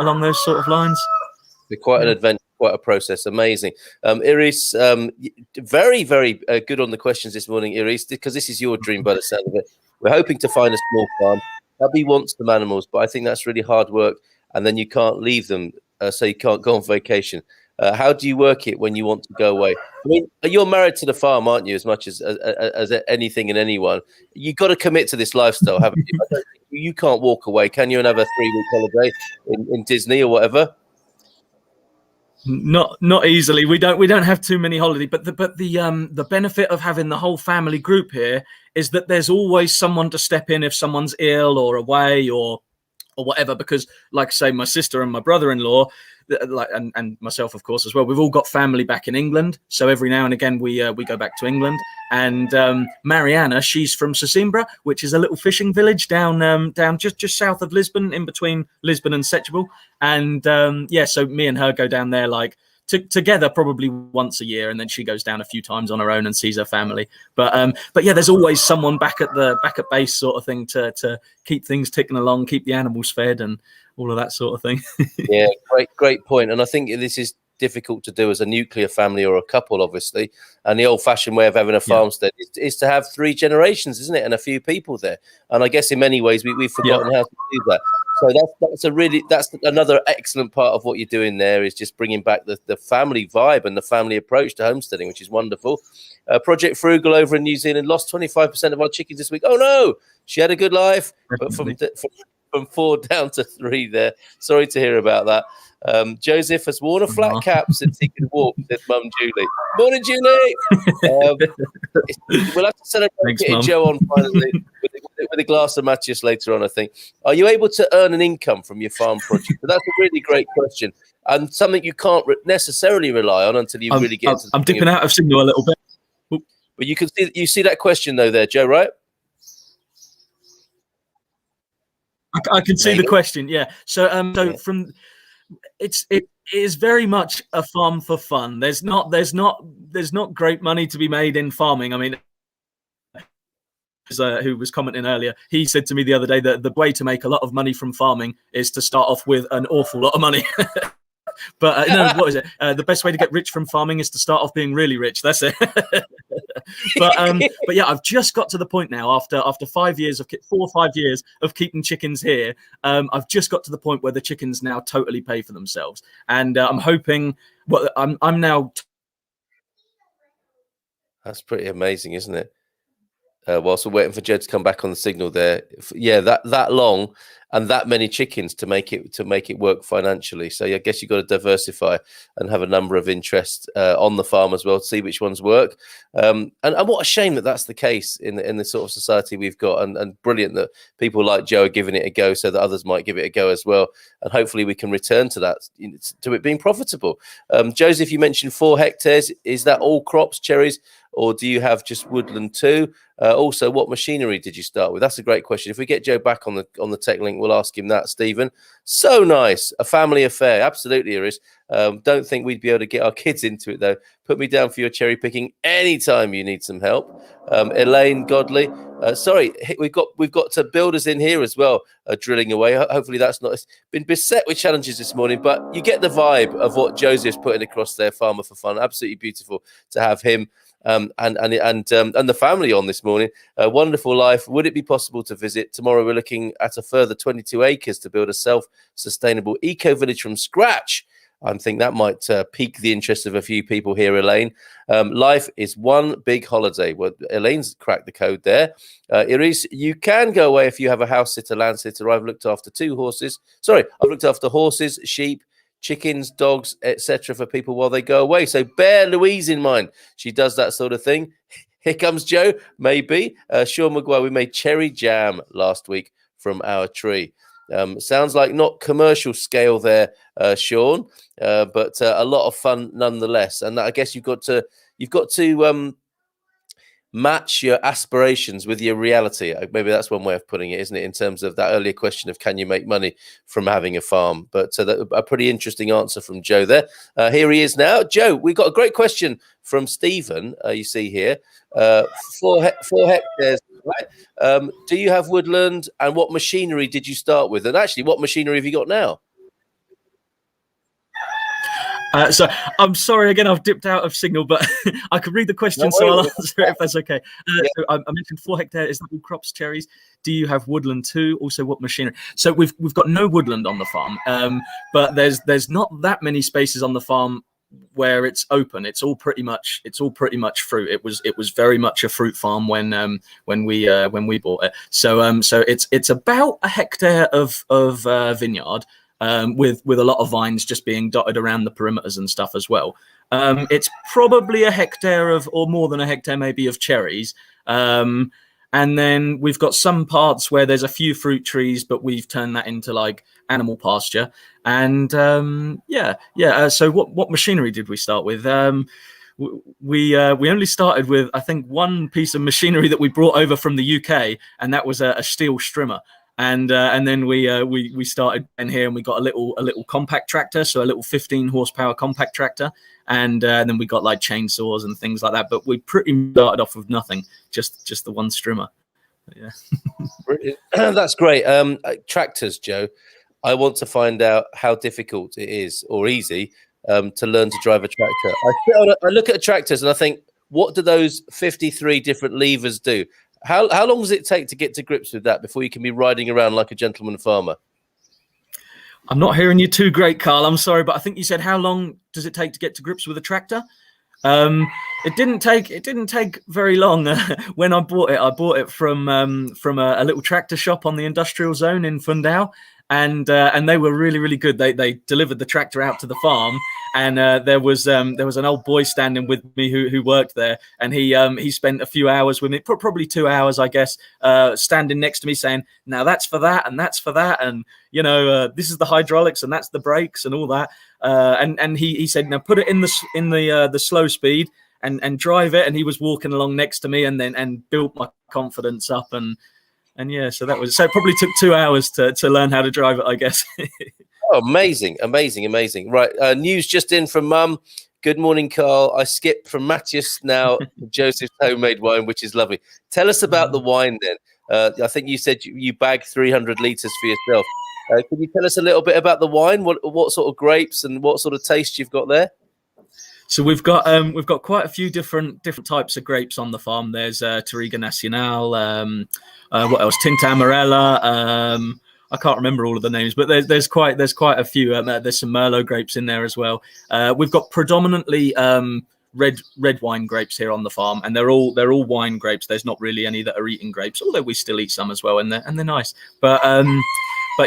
along those sort of lines.
Quite an adventure, quite a process. Amazing. Iris, very, very good on the questions this morning, Iris, because this is your dream by the sound of it. We're hoping to find a small farm. Hubby wants some animals, but I think that's really hard work, and then you can't leave them, so you can't go on vacation. How do you work it when you want to go away? I mean, you're married to the farm, aren't you? As much as anything and anyone, you've got to commit to this lifestyle, haven't you? You can't walk away, can you, and have a 3-week holiday in Disney or whatever?
Not easily. We don't have too many holidays, but the benefit of having the whole family group here is that there's always someone to step in if someone's ill or away or whatever. Because, like I say, my sister and my brother-in-law, and myself, of course, as well, we've all got family back in England, so every now and again we go back to England. And Mariana, she's from Sesimbra, which is a little fishing village down just south of Lisbon, in between Lisbon and Setúbal. And yeah, so me and her go down there like together probably once a year, and then she goes down a few times on her own and sees her family. But yeah, there's always someone back at base sort of thing to keep things ticking along, keep the animals fed, and all of that sort of thing.
Yeah, great point. And I think this is difficult to do as a nuclear family or a couple, obviously. And the old-fashioned way of having a farmstead is to have 3 generations, isn't it? And a few people there. And I guess in many ways we've forgotten how to do that. So that's another excellent part of what you're doing there, is just bringing back the family vibe and the family approach to homesteading, which is wonderful. Project Frugal over in New Zealand lost 25% of our chickens this week. Oh no, she had a good life, but from 4 down to 3 there. Sorry to hear about that. Joseph has worn a flat cap since he could walk, said Mum Julie. Morning, Julie. We'll have to celebrate getting Joe on finally with a glass of Matthias later on, I think. Are you able to earn an income from your farm project? So that's a really great question. and something you can't necessarily rely on until you really get into the
I'm dipping out of signal a little bit. Oop.
But you see that question though there, Joe, right?
I can see the question. Yeah. So from it is very much a farm for fun. There's not great money to be made in farming. I mean, who was commenting earlier, he said to me the other day that the way to make a lot of money from farming is to start off with an awful lot of money. But no, what is it? The best way to get rich from farming is to start off being really rich. That's it. But yeah, I've just got to the point now after 5 years of 4 or 5 years of keeping chickens here. I've just got to the point where the chickens now totally pay for themselves, and I'm hoping. Well, I'm now.
That's pretty amazing, isn't it? Whilst we're waiting for Jed to come back on the signal there, yeah, that long and that many chickens to make it work financially. So I guess you've got to diversify and have a number of interests on the farm as well to see which ones work. And what a shame that that's the case in the sort of society we've got, and brilliant that people like Joe are giving it a go so that others might give it a go as well. And hopefully we can return to that, to it being profitable. Joseph, you mentioned 4 hectares. Is that all crops, cherries, or do you have just woodland too? Also, what machinery did you start with? That's a great question. If we get Joe back on the tech link, we'll ask him that, Stephen. So nice. A family affair. Absolutely, there is. Don't think we'd be able to get our kids into it, though. Put me down for your cherry picking anytime you need some help. Elaine Godley. Sorry, we've got builders in here as well, drilling away. Hopefully that's not. It's been beset with challenges this morning, but you get the vibe of what Joseph's putting across there. Farmer for Fun. Absolutely beautiful to have him. And the family on this morning. Wonderful life. Would it be possible to visit? Tomorrow we're looking at a further 22 acres to build a self-sustainable eco-village from scratch. I think that might pique the interest of a few people here, Elaine. Life is one big holiday. Well, Elaine's cracked the code there. You can go away if you have a house sitter, land sitter. I've looked after 2 horses. Sorry, I've looked after horses, sheep, chickens, dogs, etc. for people while they go away. So bear Louise in mind. She does that sort of thing. Here comes Joe, maybe. Sean Maguire, we made cherry jam last week from our tree. Sounds like not commercial scale there, Sean, but a lot of fun nonetheless. And I guess you've got to match your aspirations with your reality. Maybe that's one way of putting it, isn't it? In terms of that earlier question of can you make money from having a farm? But a pretty interesting answer from Joe there. Here he is now. Joe, we've got a great question from Stephen. You see here, 4 hectares. Right? Do you have woodland, and what machinery did you start with? And actually, what machinery have you got now?
So I'm sorry again, I've dipped out of signal, but I could read the question, so I'll answer it if that's okay. So I mentioned 4 hectares. Is that all crops, cherries? Do you have woodland too? Also, what machinery? So we've got no woodland on the farm, but there's not that many spaces on the farm where it's open. It's all pretty much fruit. It was very much a fruit farm when we bought it. So it's about a hectare of vineyard. With a lot of vines just being dotted around the perimeters and stuff as well. It's probably a hectare or more than a hectare maybe of cherries. And then we've got some parts where there's a few fruit trees, but we've turned that into like animal pasture. And so what machinery did we start with? We only started with, I think, one piece of machinery that we brought over from the UK, and that was a steel strimmer. And then we started in here, and we got a little compact tractor, so a little 15 horsepower compact tractor, and then we got like chainsaws and things like that. But we pretty started off with nothing, just the one strimmer. Yeah,
that's great. Tractors, Joe. I want to find out how difficult it is or easy to learn to drive a tractor. I look at tractors and I think, what do those 53 different levers do? How long does it take to get to grips with that before you can be riding around like a gentleman farmer?
I'm not hearing you too great, Carl. I'm sorry, but I think you said how long does it take to get to grips with a tractor? It didn't take very long. When I bought it from a little tractor shop on the industrial zone in Fundao, and they were really, really good. They delivered the tractor out to the farm, and there was an old boy standing with me who worked there, and he spent a few hours with me, probably 2 hours, I guess, standing next to me saying, now that's for that and that's for that, and this is the hydraulics and that's the brakes and all that, and he said, now put it in the slow speed and drive it, and he was walking along next to me, and built my confidence up, and yeah, so it probably took 2 hours to learn how to drive it, I guess.
Oh, amazing. Right, news just in from Mum. Good morning, Carl. I skipped from Matthias now to Joseph's homemade wine, which is lovely. Tell us about the wine then. I think you said you bagged 300 litres for yourself. Can you tell us a little bit about the wine? What sort of grapes and what sort of taste you've got there?
So we've got quite a few different types of grapes on the farm. There's Touriga Nacional, what else? Tinta Amarella. I can't remember all of the names, but there's quite a few. There's some Merlot grapes in there as well. We've got predominantly red wine grapes here on the farm, and they're all wine grapes. There's not really any that are eating grapes, although we still eat some as well, and they're nice. But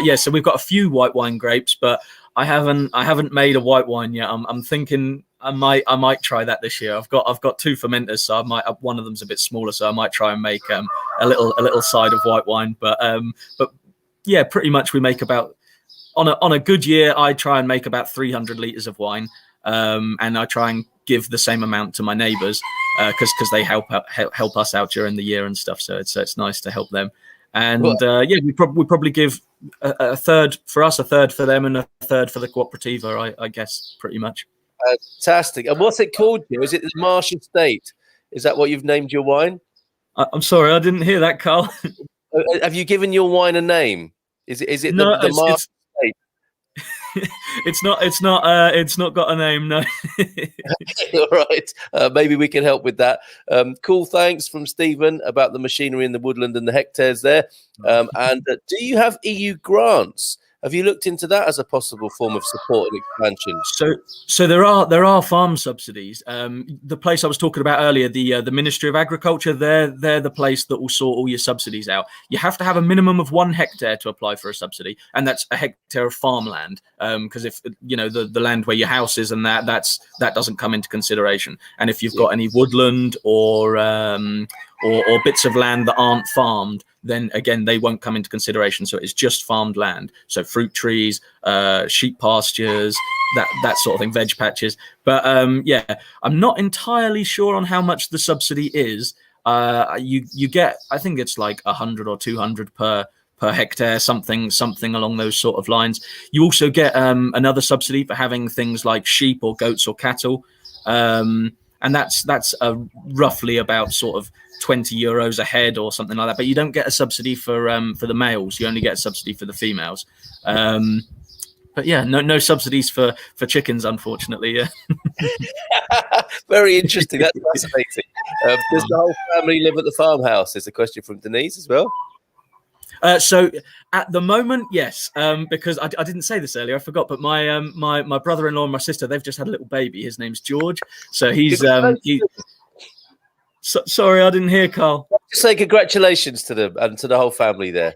yeah, so we've got a few white wine grapes, but I haven't made a white wine yet. I'm thinking I might try that this year. I've got two fermenters, so one of them's a bit smaller, so I might try and make a little side of white wine. But yeah, pretty much we make about on a good year. I try and make about 300 liters of wine, and I try and give the same amount to my neighbours because they help us out during the year and stuff. So it's nice to help them. And yeah, we probably give a third for us, a third for them, and a third for the cooperativa. I guess pretty much.
Fantastic. And what's it called? Is it the Marsh Estate? Is that what you've named your wine?
I'm sorry, I didn't hear that, Carl.
Have you given your wine a name? Is it
no,
the Marsh Estate?
It's not got a name, no.
All right, maybe we can help with that. Cool, thanks from Stephen about the machinery in the woodland and the hectares there. And do you have EU grants? Have you looked into that as a possible form of support and expansion?
So there are farm subsidies. The place I was talking about earlier, the Ministry of Agriculture, they're the place that will sort all your subsidies out. You have to have a minimum of 1 hectare to apply for a subsidy, and that's a hectare of farmland. Because if the land where your house is and that doesn't come into consideration. And if you've got any woodland or bits of land that aren't farmed, then again they won't come into consideration. So it's just farmed land, so fruit trees, sheep pastures, that sort of thing, veg patches. But yeah, I'm not entirely sure on how much the subsidy is. You get, I think it's like 100 or 200 per hectare, something along those sort of lines. You also get another subsidy for having things like sheep or goats or cattle, and that's roughly about sort of €20 a head or something like that. But you don't get a subsidy for the males. You only get a subsidy for the females. But yeah, no subsidies for chickens, unfortunately. Yeah.
Very interesting. That's fascinating. Does the whole family live at the farmhouse? Is a question from Denise as well.
So at the moment, yes, because I didn't say this earlier, I forgot. But my brother-in-law and my sister, they've just had a little baby. His name's George. So he's sorry, I didn't hear, Carl.
Just say congratulations to them and to the whole family there.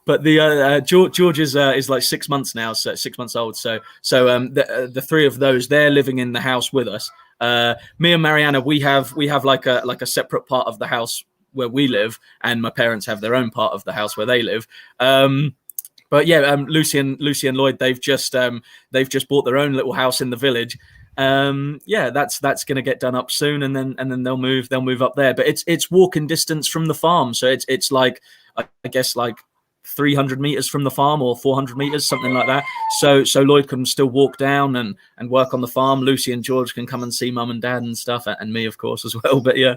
But the George is like 6 months now, so 6 months old. So the three of those, they're living in the house with us. Me and Mariana, we have like a separate part of the house where we live, and my parents have their own part of the house where they live. But yeah, Lucy and Lloyd, they've just bought their own little house in the village. Yeah, that's going to get done up soon, and then they'll move up there. But it's walking distance from the farm, so it's like, I guess, like 300 meters from the farm or 400 meters, something like that. So Lloyd can still walk down and work on the farm. Lucy and George can come and see mum and dad and stuff, and me, of course, as well. But yeah.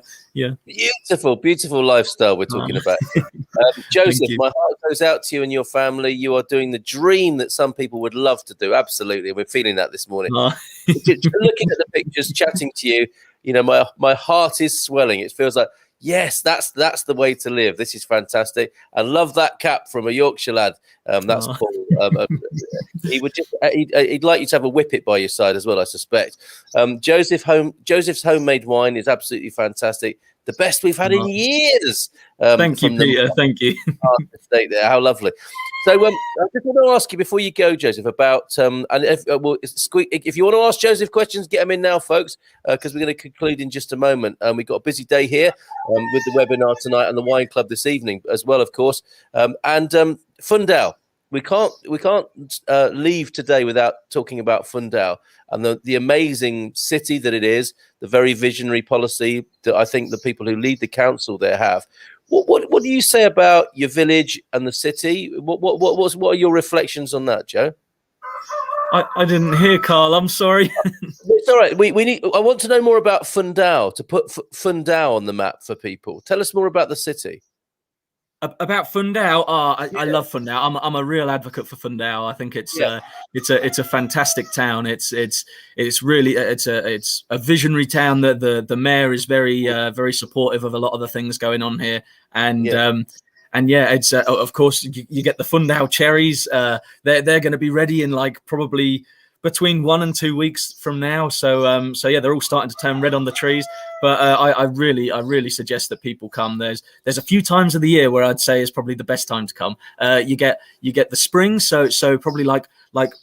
Beautiful lifestyle we're talking about.
Joseph, my heart goes out to you and your family. You are doing the dream that some people would love to do. Absolutely, we're feeling that this morning. Just looking at the pictures, chatting to you, my heart is swelling. It feels like, yes, that's the way to live. This is fantastic. I love that cap from a Yorkshire lad. That's
Oh.
Paul. He would just he'd like you to have a whippet by your side as well, I suspect. Joseph's homemade wine is absolutely fantastic, the best we've had in years.
Thank you,
from
Peter. Thank you.
estate there. How lovely. So I just want to ask you before you go, Joseph, about and if you want to ask Joseph questions, get them in now, folks, because we're going to conclude in just a moment. We've got a busy day here with the webinar tonight and the wine club this evening as well, of course. And Fundao. We can't leave today without talking about Fundao and the amazing city that it is, the very visionary policy that I think the people who lead the council there have. What do you say about your village and the city? What are your reflections on that, Joe?
I didn't hear, Carl. I'm sorry.
It's all right. I want to know more about Fundao, to put Fundao on the map for people. Tell us more about the city.
About Fundao, I love Fundao. I'm a real advocate for Fundao. I think it's a fantastic town. It's really a visionary town. The mayor is very supportive of a lot of the things going on here, and it's of course you get the Fundao cherries. They're going to be ready in like probably between 1 and 2 weeks from now. So they're all starting to turn red on the trees. But I really suggest that people come. There's a few times of the year where I'd say is probably the best time to come. You get the spring, so probably like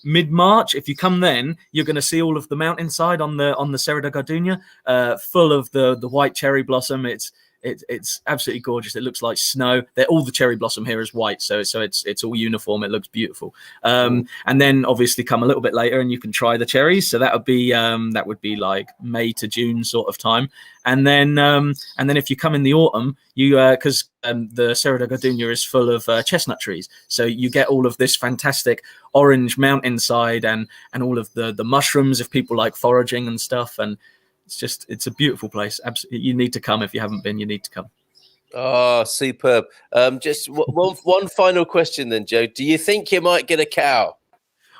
mid-March. If you come then, you're going to see all of the mountainside on the Serra da Gardunha, full of the white cherry blossom. It's absolutely gorgeous. It looks like snow. All the cherry blossom here is white, so it's all uniform. It looks beautiful. And then obviously come a little bit later, and you can try the cherries. So that would be like May to June sort of time. And then if you come in the autumn, you because the Serra da Gardunha is full of chestnut trees, so you get all of this fantastic orange mountainside and all of the mushrooms if people like foraging and stuff. And it's a beautiful place. Absolutely, you need to come. If you haven't been, you need to come.
Oh, superb. Just one final question then, Joe. Do you think you might get a cow?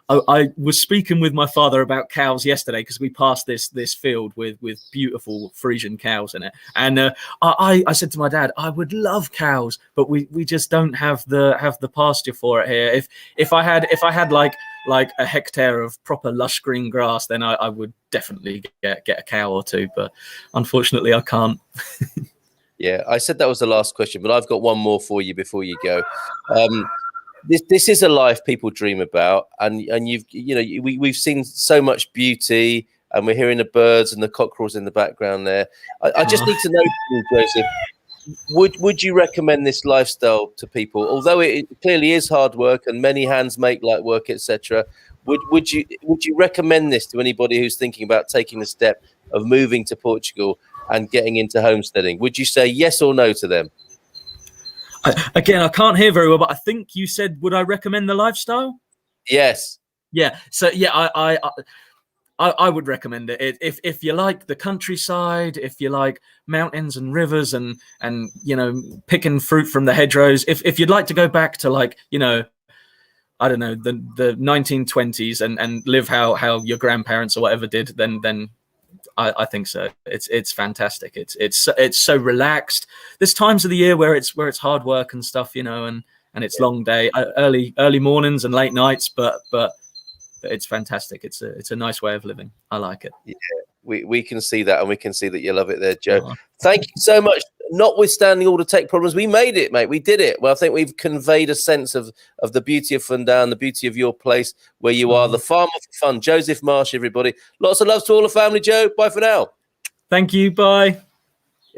I was speaking with my father about cows yesterday because we passed this field with beautiful Frisian cows in it, and I said to my dad, I would love cows, but we just don't have the pasture for it here. If I had like a hectare of proper lush green grass, then I would definitely get a cow or two, but unfortunately I can't.
Yeah, I said that was the last question, but I've got one more for you before you go. This is a life people dream about, and we've seen so much beauty, and we're hearing the birds and the cockerels in the background there. I just need to know, Joseph, would you recommend this lifestyle to people? Although it clearly is hard work and many hands make light work, etc. Would you recommend this to anybody who's thinking about taking the step of moving to Portugal and getting into homesteading? Would you say yes or no to them?
Again, I can't hear very well, but I think you said, would I recommend the lifestyle?
Yes.
Yeah. So yeah, I would recommend it. If you like the countryside, if you like mountains and rivers and picking fruit from the hedgerows, if you'd like to go back to I don't know, the 1920s and live how your grandparents or whatever did, then I think so. It's fantastic. It's so relaxed. There's times of the year where it's hard work and stuff, and it's long day, early mornings and late nights, but it's fantastic. It's a nice way of living. I like it.
Yeah, we can see that, and we can see that you love it there, Joe. Thank you so much. Notwithstanding all the tech problems, we made it, mate. We did it. Well, I think we've conveyed a sense of the beauty of Fundão, the beauty of your place where you are, the farmer for fun. Joseph Marsh, everybody. Lots of love to all the family, Joe. Bye for now. Thank
you. Bye.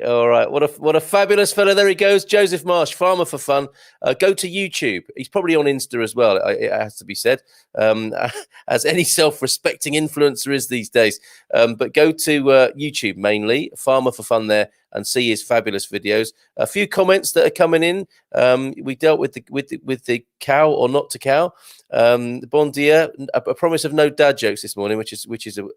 All right, what a fabulous fellow. There he goes, Joseph Marsh, farmer for fun. Go to YouTube. He's probably on Insta as well, it has to be said, as any self-respecting influencer is these days. But go to YouTube mainly, farmer for fun there, and see his fabulous videos. A few comments that are coming in. We dealt with the cow or not to cow. Bon dia, a promise of no dad jokes this morning, which is a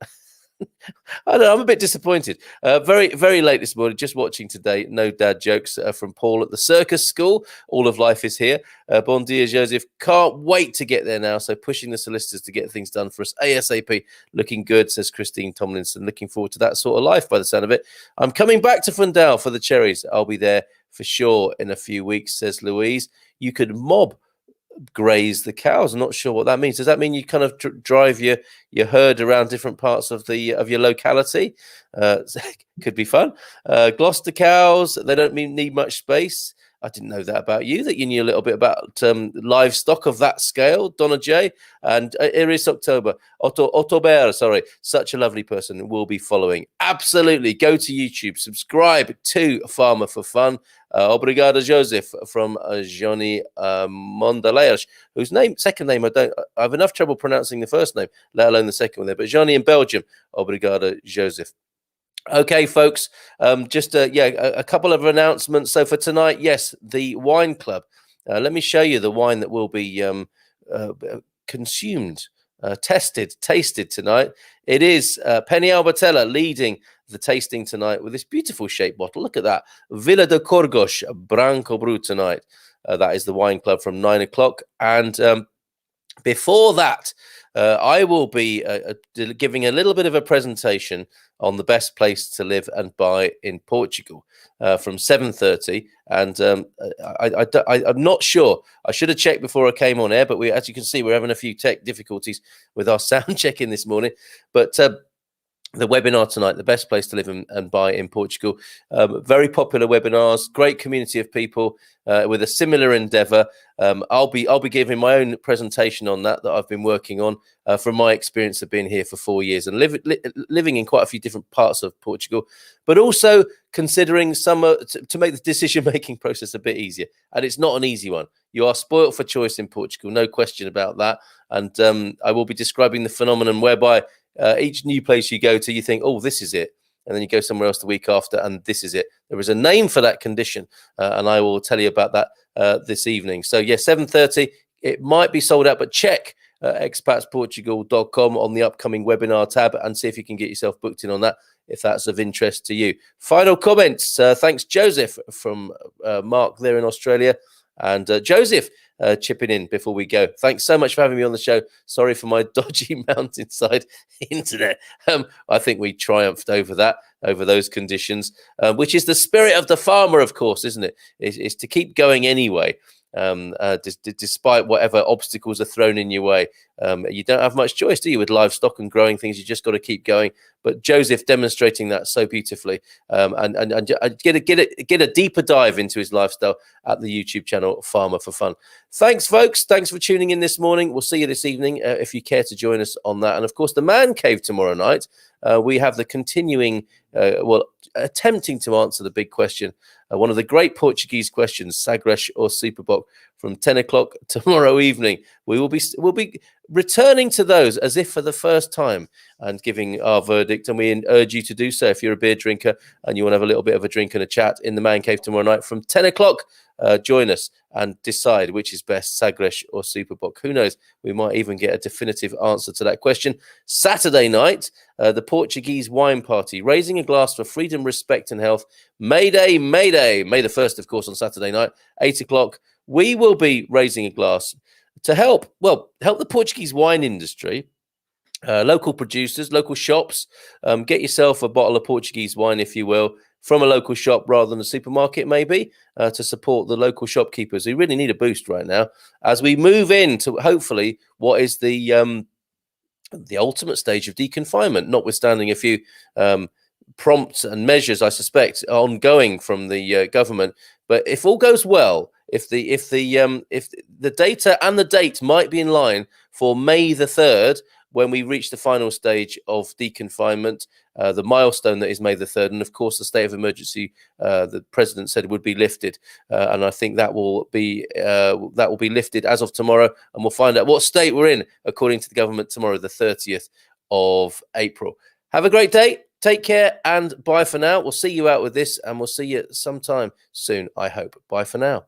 I don't know, I'm a bit disappointed. Very, very late this morning, just watching today. No dad jokes from Paul at the circus school. All of life is here. Bon dia, Joseph. Can't wait to get there now. So pushing the solicitors to get things done for us ASAP. Looking good, says Christine Tomlinson. Looking forward to that sort of life by the sound of it. I'm coming back to Fundão for the cherries. I'll be there for sure in a few weeks, says Louise. You could mob graze the cows. I'm not sure what that means. Does that mean you kind of drive your herd around different parts of your locality? Could be fun. Gloucester cows, they don't need much space. I didn't know that about you, that you knew a little bit about livestock of that scale. Donna J. And Iris October, sorry, such a lovely person. Will be following. Absolutely. Go to YouTube, subscribe to Farmer for Fun. Obrigado, Joseph, from Johnny Mondaleiros, whose second name, I have enough trouble pronouncing the first name, let alone the second one there. But Johnny in Belgium. Obrigado, Joseph. Okay, folks, just a couple of announcements. So for tonight, yes, the wine club. Let me show you the wine that will be consumed, tasted tonight. It is Penny Albertella leading the tasting tonight with this beautiful shaped bottle. Look at that. Villa de Corgos Branco Brut tonight. That is the wine club from 9 o'clock. And before that, I will be giving a little bit of a presentation on the best place to live and buy in Portugal from 7:30. And I'm not sure. I should have checked before I came on air, but as you can see, we're having a few tech difficulties with our sound checking this morning. But the webinar tonight, the best place to live and buy in Portugal. Very popular webinars, great community of people with a similar endeavor. I'll be giving my own presentation on that I've been working on from my experience of being here for 4 years and living in quite a few different parts of Portugal, but also considering some to make the decision-making process a bit easier. And it's not an easy one. You are spoilt for choice in Portugal, no question about that. And I will be describing the phenomenon whereby each new place you go to, you think, oh, this is it. And then you go somewhere else the week after, and this is it. There is a name for that condition, and I will tell you about that this evening. So, yeah, 7:30, it might be sold out, but check expatsportugal.com on the upcoming webinar tab and see if you can get yourself booked in on that, if that's of interest to you. Final comments. Thanks, Joseph, from Mark there in Australia. And Joseph chipping in before we go. Thanks so much for having me on the show. Sorry for my dodgy mountainside internet. I think we triumphed over those conditions, which is the spirit of the farmer, of course, isn't it? Is to keep going anyway. Despite whatever obstacles are thrown in your way. You don't have much choice, do you, with livestock and growing things? You just got to keep going. But Joseph demonstrating that so beautifully, and get a deeper dive into his lifestyle at the YouTube channel Farmer for Fun. Thanks, folks. Thanks for tuning in this morning. We'll see you this evening if you care to join us on that. And of course, the Man Cave tomorrow night. We have the continuing, attempting to answer the big question, one of the great Portuguese questions, Sagres or Superboc, from 10 o'clock tomorrow evening. We'll be returning to those as if for the first time and giving our verdict. And we urge you to do so if you're a beer drinker and you want to have a little bit of a drink and a chat in the Man Cave tomorrow night from 10 o'clock. Join us and decide which is best, Sagres or Superboc. Who knows? We might even get a definitive answer to that question. Saturday night, the Portuguese wine party, raising a glass for freedom, respect and health. May Day, May the 1st, of course, on Saturday night, 8 o'clock. We will be raising a glass to help the Portuguese wine industry, local producers, local shops. Get yourself a bottle of Portuguese wine, if you will, from a local shop rather than a supermarket, maybe, to support the local shopkeepers who really need a boost right now as we move into hopefully what is the ultimate stage of deconfinement, notwithstanding a few prompts and measures, I suspect, ongoing from the government. But if all goes well, if the data and the date might be in line for May the 3rd, when we reach the final stage of deconfinement, the milestone that is May the 3rd, and of course the state of emergency the president said would be lifted, and I think that will be lifted as of tomorrow, and we'll find out what state we're in according to the government tomorrow, the 30th of April. Have a great day. Take care and bye for now. We'll see you out with this, and we'll see you sometime soon, I hope. Bye for now.